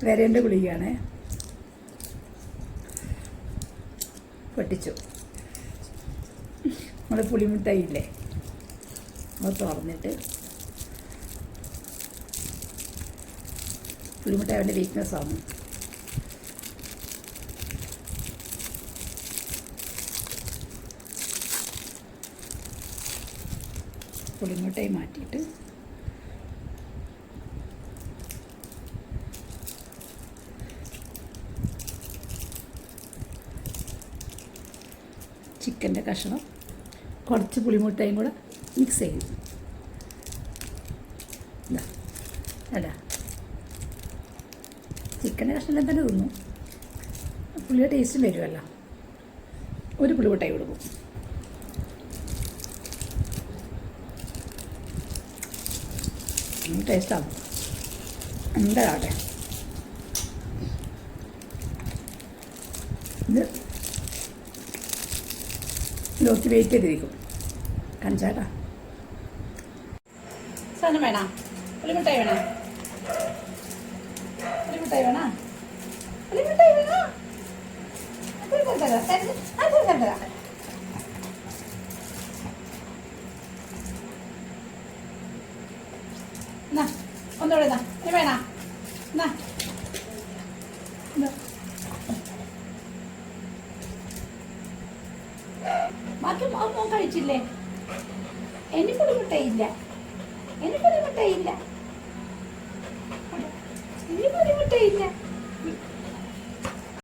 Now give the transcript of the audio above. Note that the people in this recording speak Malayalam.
വരേൻ്റെ ഗുളികയാണ്. പൊട്ടിച്ചു. നമ്മൾ പുളിമുട്ടായി ഇല്ലേ, അത് തുറന്നിട്ട് പുളിമുട്ടായി അവൻ്റെ വീക്ക്നെസ്സാണ്. പുളിമുട്ടായി മാറ്റിയിട്ട് ചിക്കൻ്റെ കഷ്ണം കുറച്ച് പുളിമുട്ടയും കൂടെ മിക്സ് ചെയ്യും. ഇതാ അതാ ചിക്കൻ്റെ കഷ്ണം തന്നെ തിന്നു, പുളിയുടെ ടേസ്റ്റ് വരുമല്ലോ. ഒരു പുളിമുട്ടായി കൊടുക്കും. ടേസ്റ്റാകും. എന്താകട്ടെ ഇത് ലോക്ക് വെയിറ്റ് ചെയ്തിരിക്കും. കാണിച്ചാട്ടാ. സാധനം വേണോ? പുളിമുട്ടായി വേണോ? പുളിമുട്ടായി വേണോ? പുളിമുട്ടായി വേണോ? തരാം. ഒന്നുകൂടെ ഇനി വേണോ? ബാക്കി മോൻ കഴിച്ചില്ലേ? എനിക്ക് പുളിമുട്ടയില്ല. ഇനി പുളിമുട്ടയില്ല.